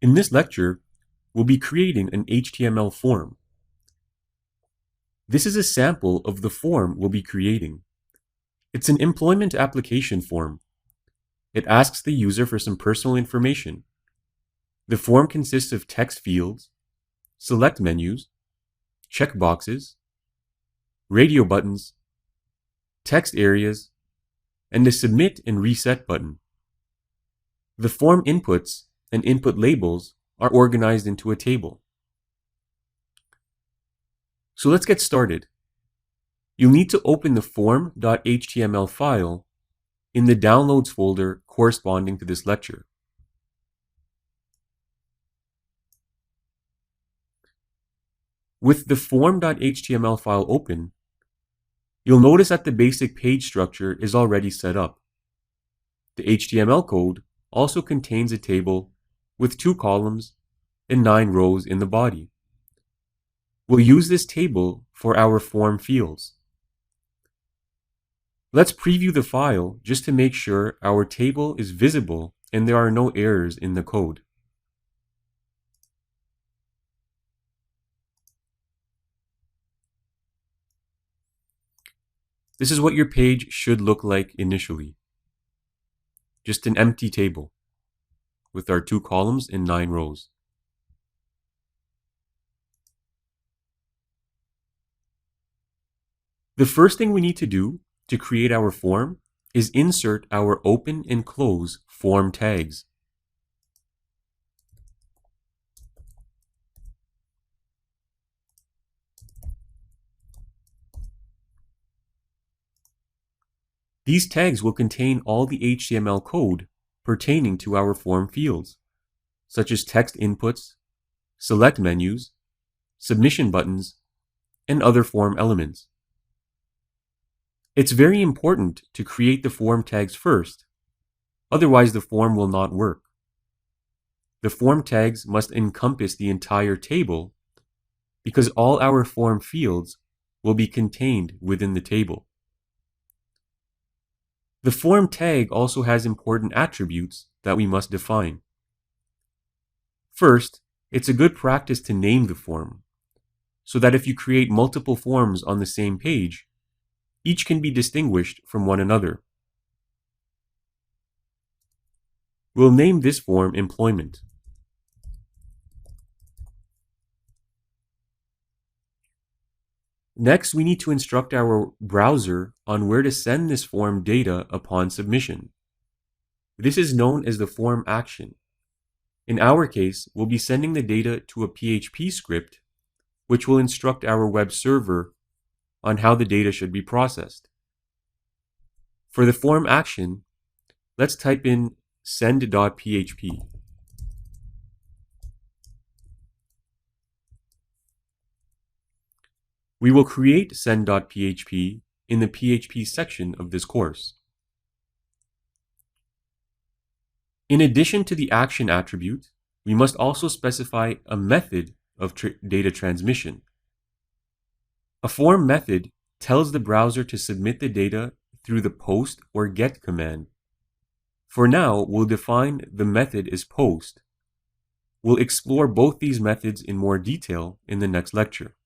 In this lecture, we'll be creating an HTML form. This is a sample of the form we'll be creating. It's an employment application form. It asks the user for some personal information. The form consists of text fields, select menus, checkboxes, radio buttons, text areas, and a submit and reset button. The form inputs and input labels are organized into a table. So let's get started. You'll need to open the form.html file in the Downloads folder corresponding to this lecture. With the form.html file open, you'll notice that the basic page structure is already set up. The HTML code also contains a table with 2 columns and 9 rows in the body. We'll use this table for our form fields. Let's preview the file just to make sure our table is visible and there are no errors in the code. This is what your page should look like initially. Just an empty table with our 2 columns and 9 rows. The first thing we need to do to create our form is insert our open and close form tags. These tags will contain all the HTML code pertaining to our form fields, such as text inputs, select menus, submission buttons, and other form elements. It's very important to create the form tags first, otherwise the form will not work. The form tags must encompass the entire table because all our form fields will be contained within the table. The form tag also has important attributes that we must define. First, it's a good practice to name the form, so that if you create multiple forms on the same page, each can be distinguished from one another. We'll name this form Employment. Next, we need to instruct our browser on where to send this form data upon submission. This is known as the form action. In our case, we'll be sending the data to a PHP script, which will instruct our web server on how the data should be processed. For the form action, let's type in send.php. We will create send.php in the PHP section of this course. In addition to the action attribute, we must also specify a method of data transmission. A form method tells the browser to submit the data through the post or get command. For now, we'll define the method as post. We'll explore both these methods in more detail in the next lecture.